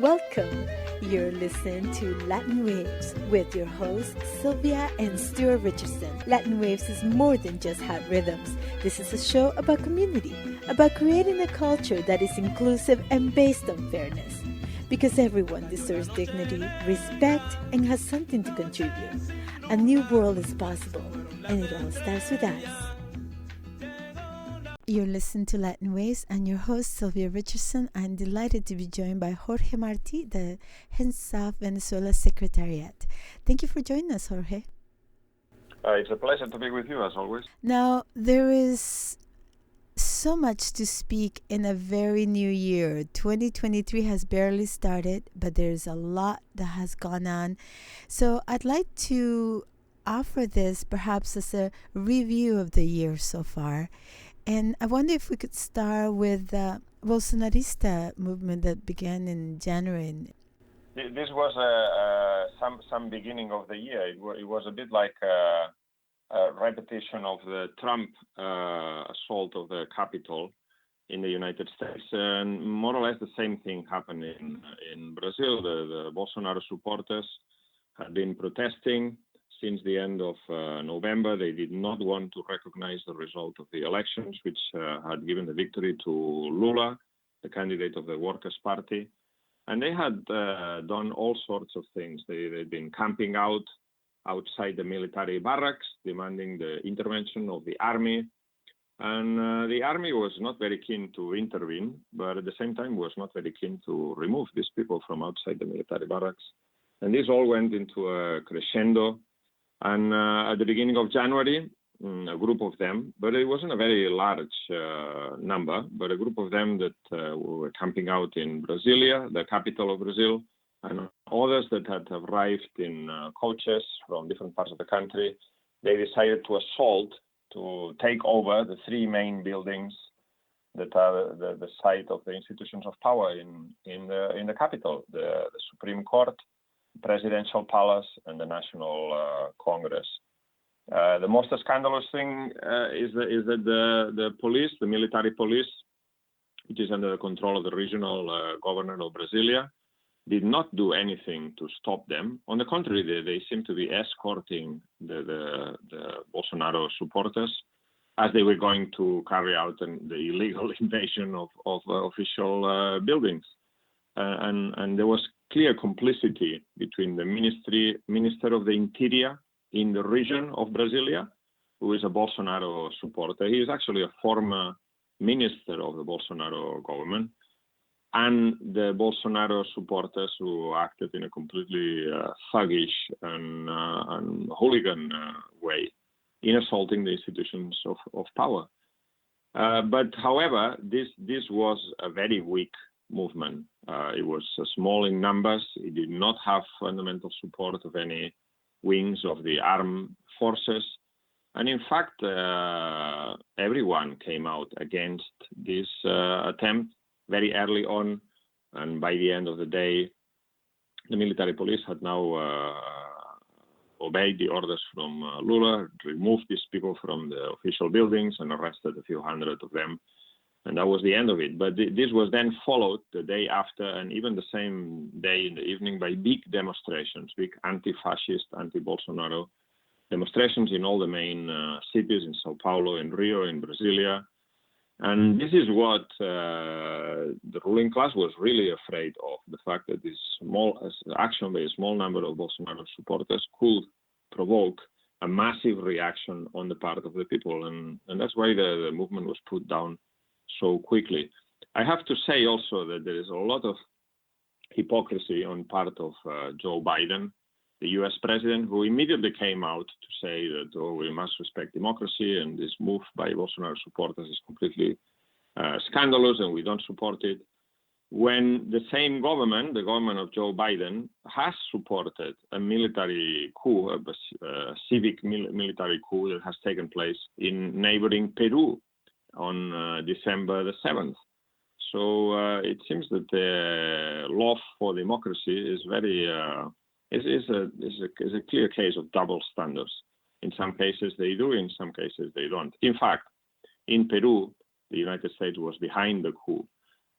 Welcome. You're listening to Latin Waves with your hosts, Sylvia and Sylvia Richardson. Latin Waves is more than just hot rhythms. This is a show about community, about creating a culture that is inclusive and based on fairness. Because everyone deserves dignity, respect, and has something to contribute. A new world is possible, and it all starts with us. You're listening to Latin Waves and your host, Sylvia Richardson. I'm delighted to be joined by Jorge Marti, the head of Venezuela Secretariat. Thank you for joining us, Jorge. It's a pleasure to be with you, as always. Now, there is so much to speak in a very new year. 2023 has barely started, but there's a lot that has gone on. So I'd like to offer this perhaps as a review of the year so far. And I wonder if we could start with the Bolsonarista movement that began in January. This was some beginning of the year. It was a bit like a repetition of the Trump assault of the Capitol in the United States. And more or less the same thing happened in Brazil. The Bolsonaro supporters had been protesting since the end of November. They did not want to recognize the result of the elections, which had given the victory to Lula, the candidate of the Workers' Party. And they had done all sorts of things. They'd been camping outside the military barracks, demanding the intervention of the army. And the army was not very keen to intervene, but at the same time was not very keen to remove these people from outside the military barracks. And this all went into a crescendo. And at the beginning of January, a group of them, but it wasn't a very large number, but a group of them that were camping out in Brasilia, the capital of Brazil, and others that had arrived in coaches from different parts of the country, they decided to assault, to take over the three main buildings that are the site of the institutions of power in the capital, the Supreme Court, Presidential Palace, and the National Congress. The most scandalous thing is that the police, the military police, which is under the control of the regional governor of Brasilia, did not do anything to stop them. On the contrary, they seem to be escorting the Bolsonaro supporters as they were going to carry out the illegal invasion of official buildings. And there was clear complicity between the Minister of the Interior in the region of Brasilia, who is a Bolsonaro supporter. He is actually a former minister of the Bolsonaro government, and the Bolsonaro supporters who acted in a completely thuggish and hooligan way in assaulting the institutions of power. But however, this was a very weak movement. It was small in numbers. It did not have fundamental support of any wings of the armed forces. And in fact, everyone came out against this attempt very early on. And by the end of the day, the military police had now obeyed the orders from Lula, removed these people from the official buildings and arrested a few hundred of them. And that was the end of it. But this was then followed the day after, and even the same day in the evening, by big demonstrations, big anti-fascist, anti-Bolsonaro demonstrations in all the main cities, in Sao Paulo, in Rio, in Brasilia. And this is what the ruling class was really afraid of, the fact that this small action by a small number of Bolsonaro supporters could provoke a massive reaction on the part of the people. And that's why the movement was put down so quickly. I have to say also that there is a lot of hypocrisy on part of Joe Biden, the US president, who immediately came out to say that, we must respect democracy, and this move by Bolsonaro supporters is completely scandalous and we don't support it. When the same government, the government of Joe Biden, has supported a military coup, a civic military coup that has taken place in neighboring Peru on December the 7th. So it seems that the love for democracy is very is a clear case of double standards. In some cases they do, in some cases they don't. In fact, in Peru, the United States was behind the coup.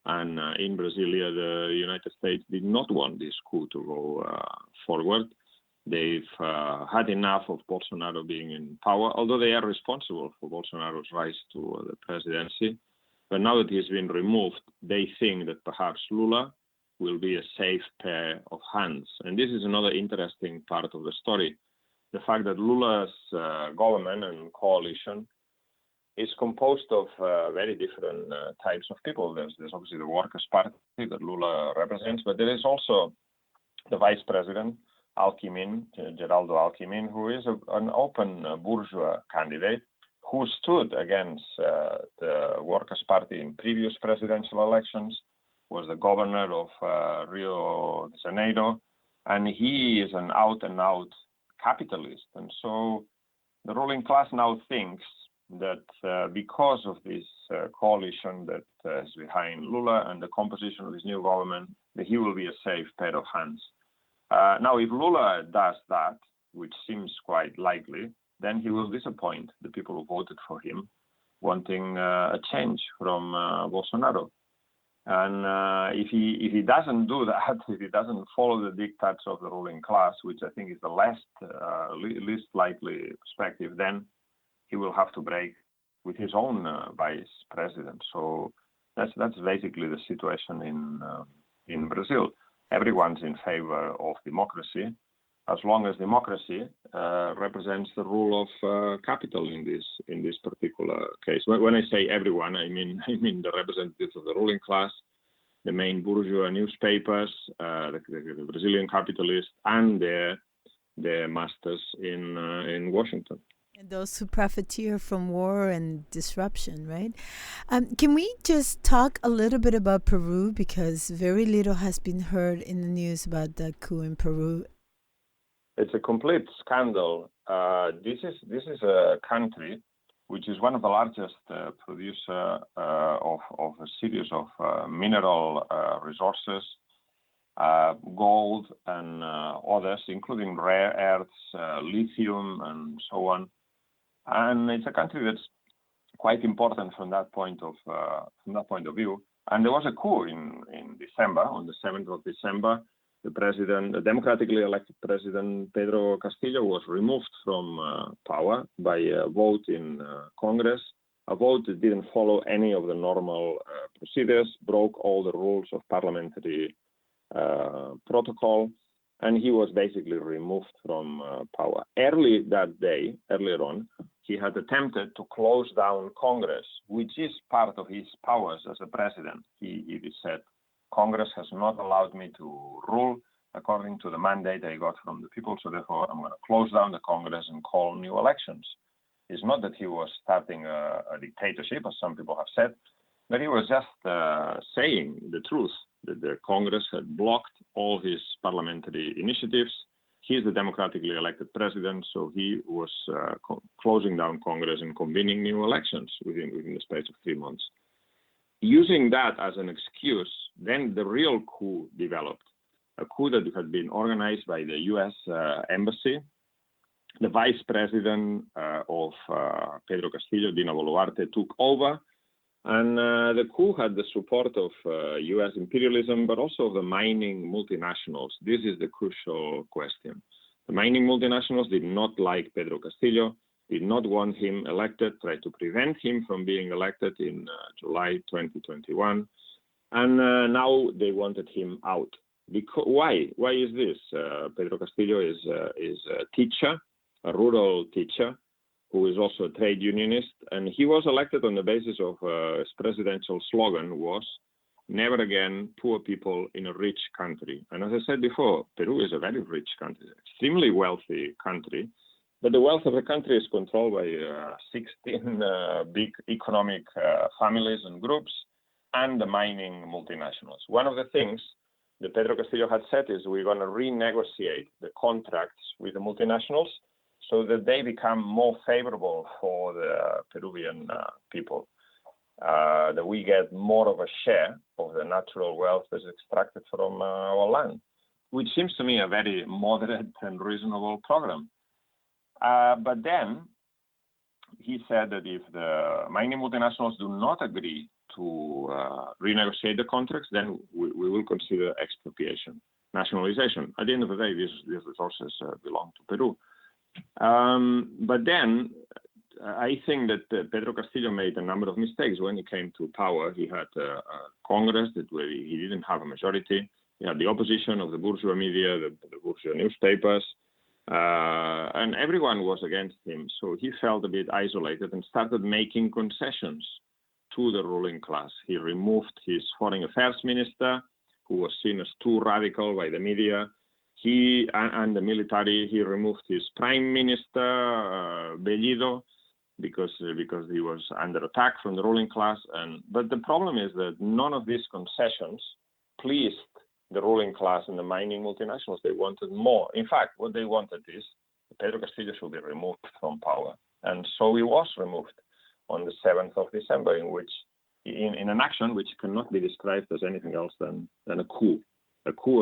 And in Brasilia, the United States did not want this coup to go forward. They've had enough of Bolsonaro being in power, although they are responsible for Bolsonaro's rise to the presidency. But now that he's been removed, they think that perhaps Lula will be a safe pair of hands. And this is another interesting part of the story. The fact that Lula's government and coalition is composed of very different types of people. There's obviously the Workers' Party that Lula represents, but there is also the vice president, Geraldo Alckmin, who is an open bourgeois candidate who stood against the Workers' Party in previous presidential elections, was the governor of Rio de Janeiro, and he is an out-and-out capitalist. And so the ruling class now thinks that because of this coalition that is behind Lula and the composition of his new government, that he will be a safe pair of hands. Now, if Lula does that, which seems quite likely, then he will disappoint the people who voted for him, wanting a change from Bolsonaro. And if he doesn't do that, if he doesn't follow the diktats of the ruling class, which I think is the least likely perspective, then he will have to break with his own vice president. So that's basically the situation in Brazil. Everyone's in favor of democracy, as long as democracy represents the rule of capital in this particular case. When I say everyone, I mean the representatives of the ruling class, the main bourgeois newspapers, the Brazilian capitalists, and their masters in Washington. And those who profiteer from war and disruption, right? Can we just talk a little bit about Peru, because very little has been heard in the news about the coup in Peru. It's a complete scandal. This is a country which is one of the largest producer of a series of mineral resources, gold and others, including rare earths, lithium, and so on. And it's a country that's quite important from that point of view. And there was a coup in December, on the 7th of December. The democratically elected president Pedro Castillo was removed from power by a vote in Congress, a vote that didn't follow any of the normal procedures, broke all the rules of parliamentary protocol, and he was basically removed from power. Earlier on, he had attempted to close down Congress, which is part of his powers as a president. He said, Congress has not allowed me to rule according to the mandate I got from the people, so therefore I'm going to close down the Congress and call new elections. It's not that he was starting a dictatorship, as some people have said, but he was just saying the truth, that the Congress had blocked all his parliamentary initiatives. He is the democratically elected president, so he was closing down Congress and convening new elections within the space of 3 months. Using that as an excuse, then the real coup developed, a coup that had been organized by the U.S. Embassy. The vice president of Pedro Castillo, Dina Boluarte, took over, and the coup had the support of U.S. imperialism, but also of the mining multinationals. This is the crucial question. The mining multinationals did not like Pedro Castillo, did not want him elected, tried to prevent him from being elected in July 2021, and now they wanted him out. Why? Why is this? Pedro Castillo is a teacher, a rural teacher, who is also a trade unionist, and he was elected on the basis of his presidential slogan was, never again poor people in a rich country. And as I said before, Peru is a very rich country, extremely wealthy country, but the wealth of the country is controlled by 16 big economic families and groups and the mining multinationals. One of the things that Pedro Castillo had said is we're going to renegotiate the contracts with the multinationals so that they become more favorable for the Peruvian people, that we get more of a share of the natural wealth that's extracted from our land, which seems to me a very moderate and reasonable program. But then he said that if the mining multinationals do not agree to renegotiate the contracts, then we will consider expropriation, nationalization. At the end of the day, these resources belong to Peru. But then I think that Pedro Castillo made a number of mistakes when he came to power. He had a Congress where he didn't have a majority. He had the opposition of the bourgeois media, the bourgeois newspapers, and everyone was against him. So he felt a bit isolated and started making concessions to the ruling class. He removed his foreign affairs minister, who was seen as too radical by the media. He and the military. He removed his prime minister, Bellido, because he was under attack from the ruling class. But the problem is that none of these concessions pleased the ruling class and the mining multinationals. They wanted more. In fact, what they wanted is Pedro Castillo should be removed from power. And so he was removed on the 7th of December, in an action which cannot be described as anything else than a coup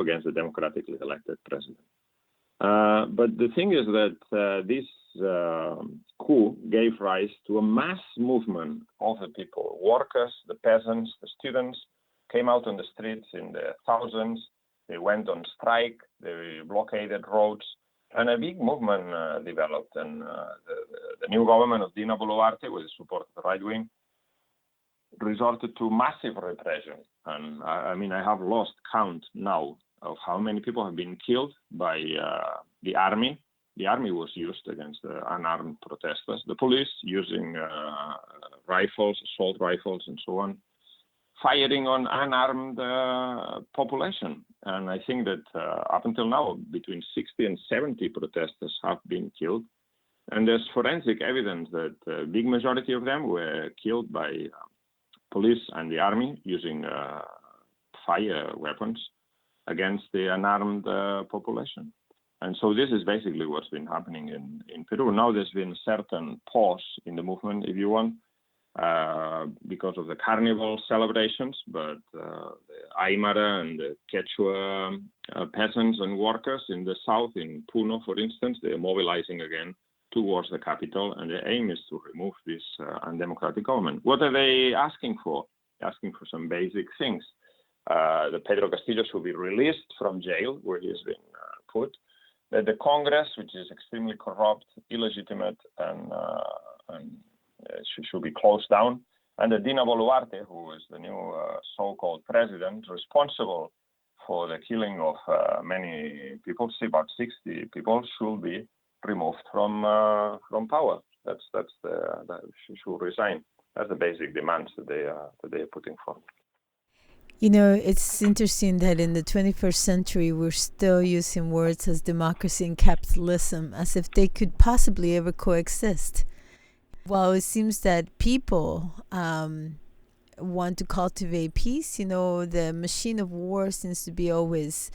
against the democratically elected president. But the thing is that this coup gave rise to a mass movement of the people, workers, the peasants, the students, came out on the streets in the thousands. They went on strike. They blockaded roads, and a big movement developed. And the new government of Dina Boluarte, with the support of the right wing, resorted to massive repression. And I have lost count now of how many people have been killed by the army. The army was used against the unarmed protesters. The police using rifles, assault rifles, and so on, firing on unarmed population. And I think that up until now, between 60 and 70 protesters have been killed. And there's forensic evidence that a big majority of them were killed by police and the army using fire weapons against the unarmed population. And so this is basically what's been happening in Peru. Now there's been a certain pause in the movement, if you want, because of the carnival celebrations, but the Aymara and the Quechua peasants and workers in the south, in Puno, for instance, they are mobilizing again towards the capital, and the aim is to remove this undemocratic government. What are they asking for? Asking for some basic things. The Pedro Castillo should be released from jail, where he has been put. That the Congress, which is extremely corrupt, illegitimate, and should be closed down. And the Dina Boluarte, who is the new so-called president, responsible for the killing of many people, about 60 people, should be removed from power. That she should resign. That's the basic demands that they are putting forward. You know, it's interesting that in the 21st century, we're still using words as democracy and capitalism as if they could possibly ever coexist. Well, it seems that people want to cultivate peace. You know, the machine of war seems to be always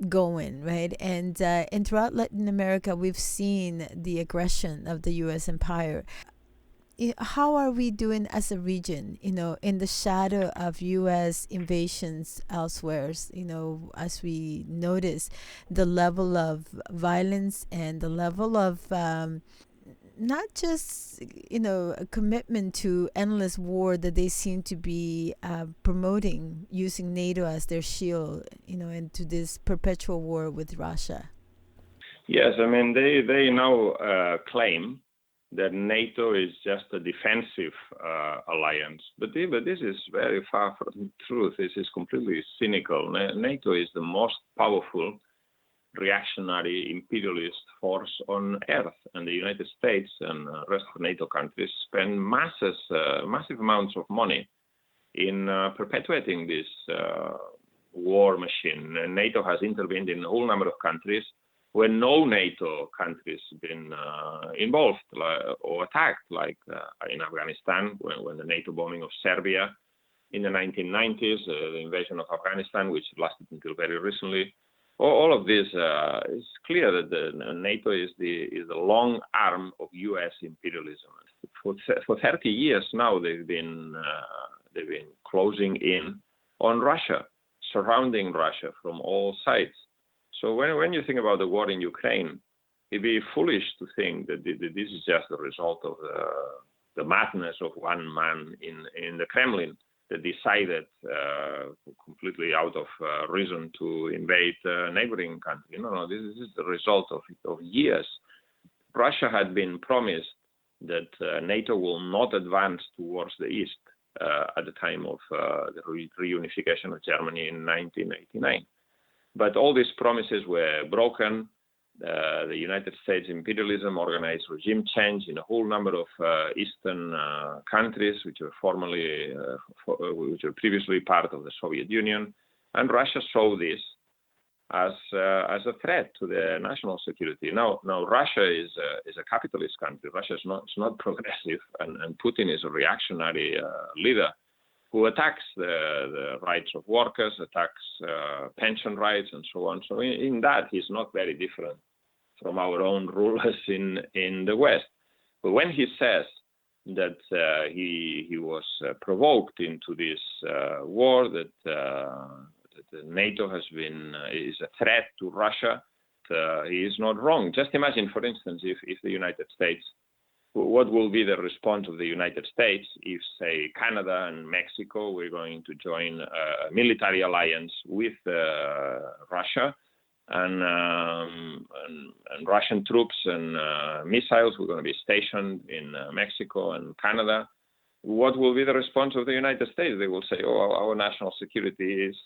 going, right? And throughout Latin America, we've seen the aggression of the U.S. empire. How are we doing as a region, you know, in the shadow of U.S. invasions elsewhere, you know, as we notice the level of violence and the level of not just, you know, a commitment to endless war that they seem to be promoting, using NATO as their shield, you know, into this perpetual war with Russia? Yes, I mean, they now claim that NATO is just a defensive alliance. But this is very far from the truth. This is completely cynical. NATO is the most powerful reactionary imperialist force on earth, and the United States and the rest of NATO countries spend massive amounts of money in perpetuating this war machine. And NATO has intervened in a whole number of countries where no NATO countries been involved or attacked, like in Afghanistan, when the NATO bombing of Serbia in the 1990s, the invasion of Afghanistan, which lasted until very recently. All of this is clear that the NATO is the long arm of U.S. imperialism. For 30 years now, they've been closing in on Russia, surrounding Russia from all sides. So when you think about the war in Ukraine, it'd be foolish to think that this is just a result of the madness of one man in the Kremlin that decided completely out of reason to invade a neighboring country. No, this is the result of years. Russia had been promised that NATO will not advance towards the east at the time of the reunification of Germany in 1989. But all these promises were broken. The United States imperialism organized regime change in a whole number of eastern countries, which were previously part of the Soviet Union, and Russia saw this as a threat to the national security. Now Russia is a capitalist country. Russia is not progressive, and Putin is a reactionary leader who attacks the rights of workers, attacks pension rights, and so on. So in that, he's not very different from our own rulers in the West. But when he says that he was provoked into this war, that NATO is a threat to Russia, he is not wrong. Just imagine, for instance, if the United States, what will be the response of the United States if, say, Canada and Mexico were going to join a military alliance with Russia, and Russian troops and missiles were going to be stationed in Mexico and Canada? What will be the response of the United States? They will say, "Oh, our national security is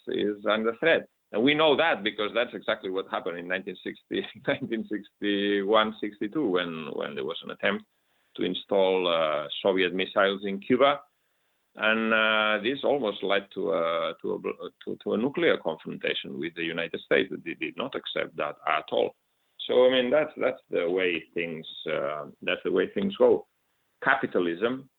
under threat." And we know that because that's exactly what happened in 1961, 62, when there was an attempt to install Soviet missiles in Cuba, and this almost led to a nuclear confrontation with the United States. They did not accept that at all. So I mean that's the way things go. Capitalism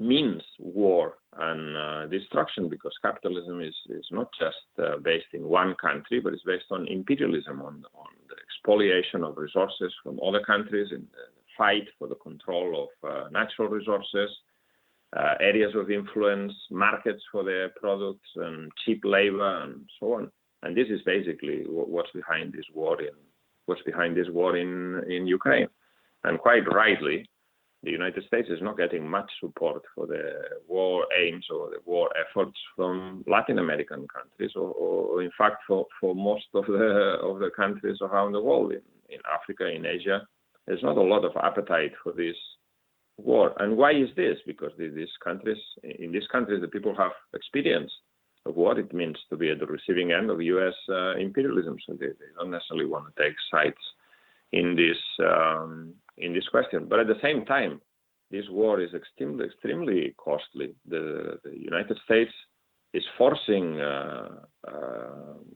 means war and destruction, because capitalism is not just based in one country, but it's based on imperialism, on the expoliation of resources from other countries, in the fight for the control of natural resources, areas of influence, markets for their products, and cheap labor, and so on. And this is basically what's behind this war in Ukraine. And quite rightly, the United States is not getting much support for the war aims or the war efforts from Latin American countries, or in fact for most of the countries around the world, in Africa, in Asia. There's not a lot of appetite for this war. And why is this? Because in these countries, the people have experience of what it means to be at the receiving end of U.S. imperialism, so they don't necessarily want to take sides in this question. But at the same time, this war is extremely costly. The United States is forcing,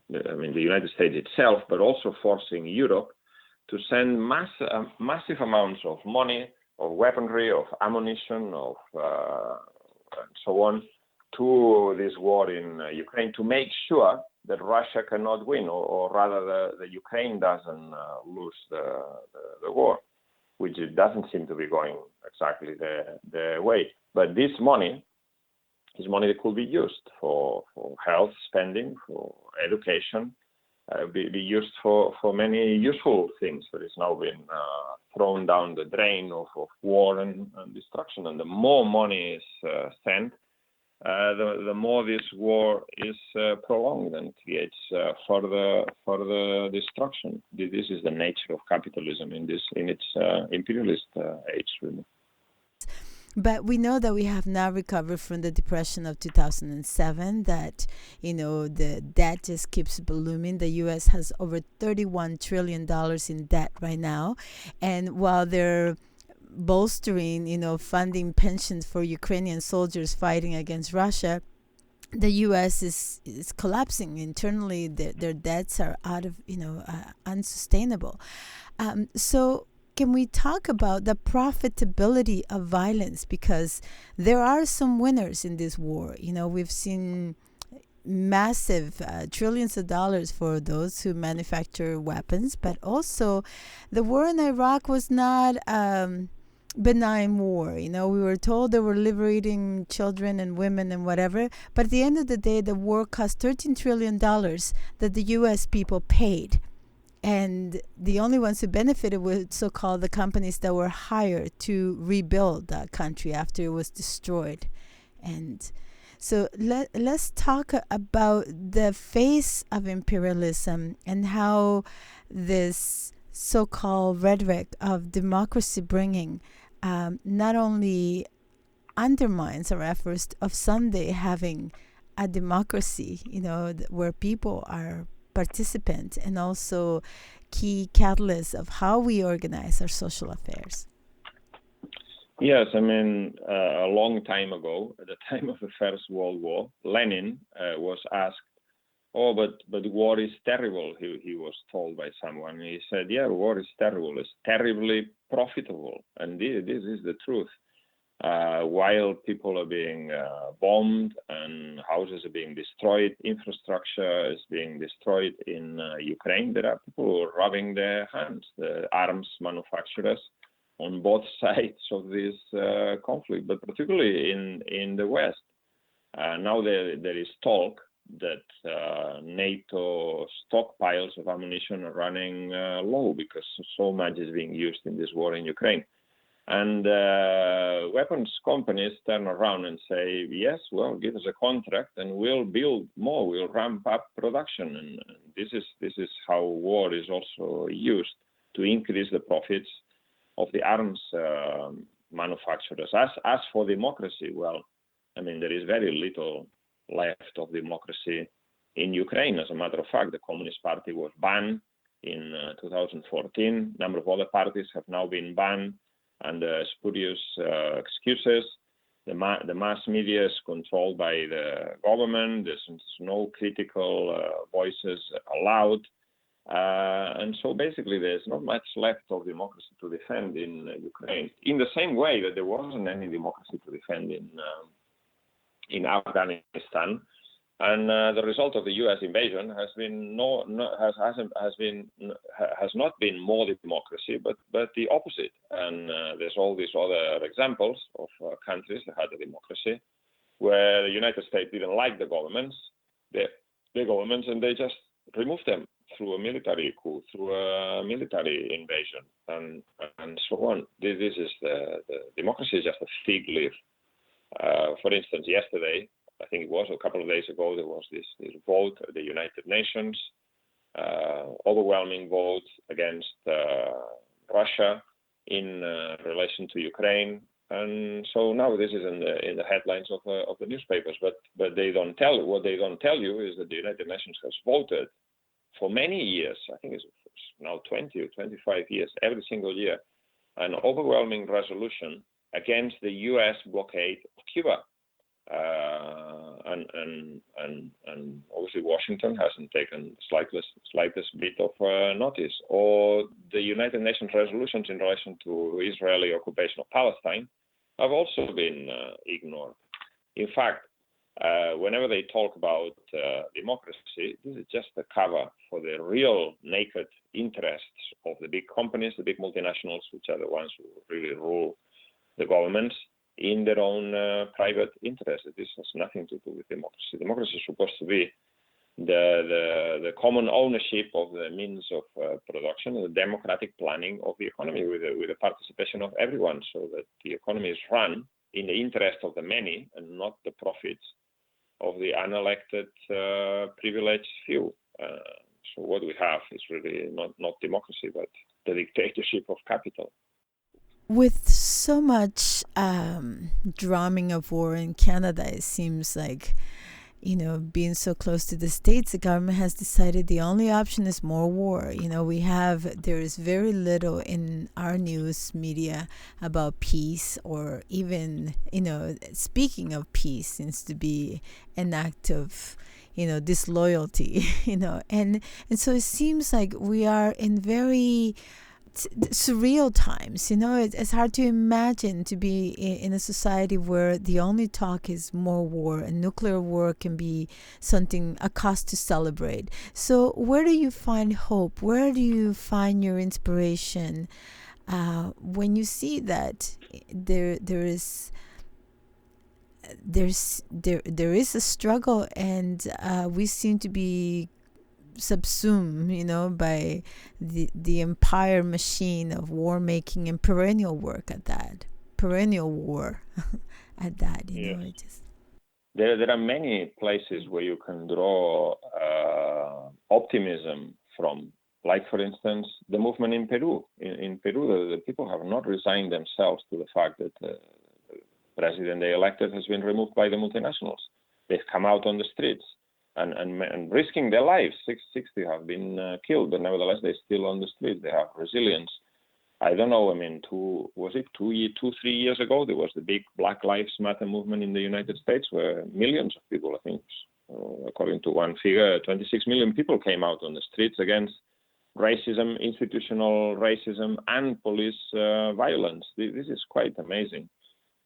the United States itself, but also forcing Europe to send massive amounts of money, of weaponry, of ammunition, of and so on, to this war in Ukraine, to make sure that Russia cannot win, or rather the Ukraine doesn't lose the war, which it doesn't seem to be going exactly the way. But this money is money that could be used for health spending, for education, be used for many useful things that is now been thrown down the drain of war and destruction. And the more money is sent, the more this war is prolonged and creates further destruction. This is the nature of capitalism in its imperialist age, really. But we know that we have now recovered from the depression of 2007, that, the debt just keeps blooming. The U.S. has over $31 trillion in debt right now. And while they're bolstering, funding pensions for Ukrainian soldiers fighting against Russia, the U.S. is collapsing internally. Their debts are out of, unsustainable. So can we talk about the profitability of violence? Because there are some winners in this war. We've seen massive trillions of dollars for those who manufacture weapons, but also the war in Iraq was not benign war. We were told they were liberating children and women and whatever, but at the end of the day, the war cost $13 trillion that the U.S. people paid. And the only ones who benefited were so-called the companies that were hired to rebuild that country after it was destroyed. And so let's talk about the face of imperialism and how this so-called rhetoric of democracy bringing not only undermines our efforts of someday having a democracy, where people are participants and also key catalysts of how we organize our social affairs. Yes, I mean, a long time ago, at the time of the First World War, Lenin was asked, "Oh, but war is terrible," he was told by someone. He said, "Yeah, war is terrible. It's terribly profitable." And this is the truth. While people are being bombed and houses are being destroyed, infrastructure is being destroyed in Ukraine, there are people rubbing their hands, the arms manufacturers on both sides of this conflict, but particularly in the West. Now there is talk that NATO stockpiles of ammunition are running low because so much is being used in this war in Ukraine. And weapons companies turn around and say, yes, well, give us a contract and we'll build more, we'll ramp up production. And this is how war is also used to increase the profits of the arms manufacturers. As for democracy, well, I mean, there is very little left of democracy in Ukraine. As a matter of fact, the Communist Party was banned in 2014. A number of other parties have now been banned under spurious excuses. The mass media is controlled by the government. There's no critical voices allowed. And so basically there's not much left of democracy to defend in Ukraine, in the same way that there wasn't any democracy to defend in Afghanistan. And the result of the U.S. invasion has not been more democracy, but the opposite. And there's all these other examples of countries that had a democracy, where the United States didn't like the governments, and they just removed them through a military coup, through a military invasion, and so on. This is the democracy is just a fig leaf. For instance, yesterday, I think it was a couple of days ago, there was this vote at the United Nations, overwhelming vote against Russia in relation to Ukraine. And so now this is in the headlines of the newspapers, but they don't tell what they don't tell you is that the United Nations has voted for many years. I think it's now 20 or 25 years, every single year, an overwhelming resolution against the U.S. blockade of Cuba. And obviously Washington hasn't taken the slightest bit of notice, or the United Nations resolutions in relation to Israeli occupation of Palestine have also been ignored. In fact, whenever they talk about democracy, this is just a cover for the real naked interests of the big companies, the big multinationals, which are the ones who really rule the governments in their own private interests. This has nothing to do with democracy. Democracy is supposed to be the common ownership of the means of production, the democratic planning of the economy with the participation of everyone, so that the economy is run in the interest of the many and not the profits of the unelected privileged few. So what we have is really not democracy, but the dictatorship of capital. With so much drumming of war in Canada, it seems like, being so close to the States, the government has decided the only option is more war. There is very little in our news media about peace, or even, speaking of peace seems to be an act of, disloyalty, and so it seems like we are in very surreal times. It's hard to imagine to be in a society where the only talk is more war, and nuclear war can be a cause to celebrate. So where do you find hope? Where do you find your inspiration when you see that there is a struggle, and we seem to be subsumed, by the empire machine of war making and perennial work at that, perennial war at that. Yes. It just there are many places where you can draw optimism from. Like, for instance, the movement in Peru. In Peru, the people have not resigned themselves to the fact that the president they elected has been removed by the multinationals. They've come out on the streets and risking their lives. 60 have been killed, but nevertheless, they're still on the streets. They have resilience. I don't know. I mean, 2, 3 years ago, there was the big Black Lives Matter movement in the United States, where millions of people, I think, according to one figure, 26 million people came out on the streets against racism, institutional racism, and police violence. This is quite amazing.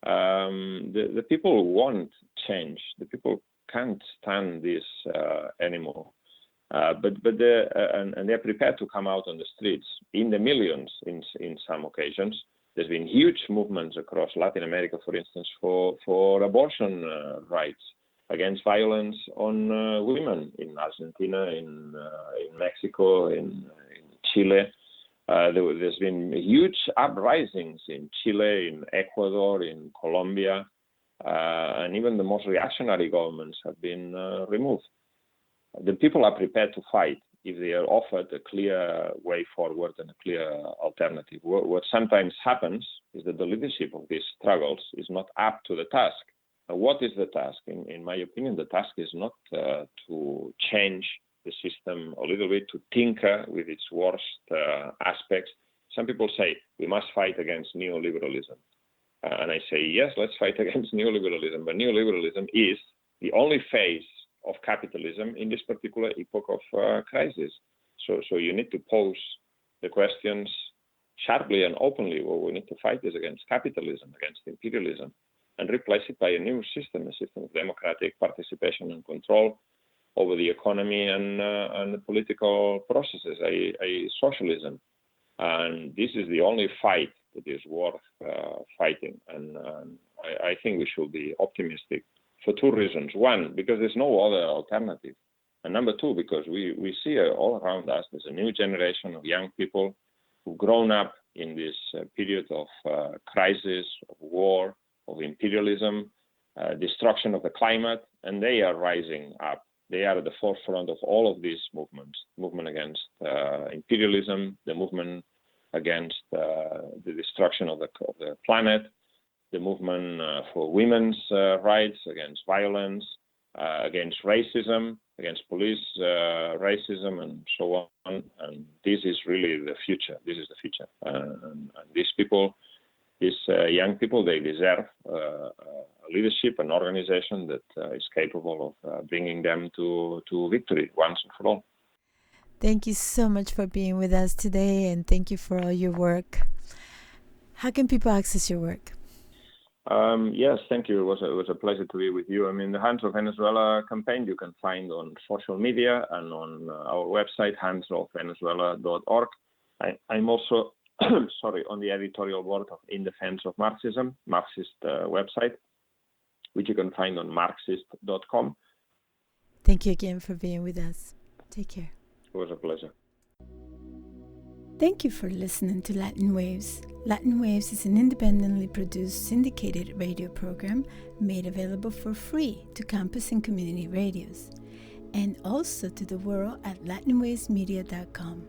The people want change. The people can't stand this anymore. But they're prepared to come out on the streets in the millions in some occasions. There's been huge movements across Latin America, for instance, for abortion rights, against violence on women in Argentina, in Mexico, in Chile. There's been huge uprisings in Chile, in Ecuador, in Colombia, and even the most reactionary governments have been removed. The people are prepared to fight if they are offered a clear way forward and a clear alternative. What sometimes happens is that the leadership of these struggles is not up to the task. What is the task? In my opinion, the task is not to change the system a little bit, to tinker with its worst aspects. Some people say we must fight against neoliberalism. And I say, yes, let's fight against neoliberalism. But neoliberalism is the only phase of capitalism in this particular epoch of crisis. So you need to pose the questions sharply and openly. What we need to fight is against capitalism, against imperialism, and replace it by a new system, a system of democratic participation and control over the economy and the political processes, a socialism. And this is the only fight that is worth fighting. And I think we should be optimistic for two reasons. One, because there's no other alternative. And number two, because we see all around us, there's a new generation of young people who've grown up in this period of crisis, of war, of imperialism, destruction of the climate, and they are rising up. They are at the forefront of all of these movements, movement against imperialism, the movement against the destruction of the planet, the movement for women's rights, against violence, against racism, against police racism, and so on. And this is really the future. This is the future. And these people, these young people, they deserve leadership and organization that is capable of bringing them to victory once and for all. Thank you so much for being with us today, and thank you for all your work. How can people access your work? Yes, thank you. It was a pleasure to be with you. I mean, the Hands of Venezuela campaign you can find on social media and on our website, handsofvenezuela.org. I'm also on the editorial board of In Defense of Marxism, Marxist website, which you can find on marxist.com. Thank you again for being with us. Take care. It was a pleasure. Thank you for listening to Latin Waves. Latin Waves is an independently produced syndicated radio program made available for free to campus and community radios, and also to the world at latinwavesmedia.com.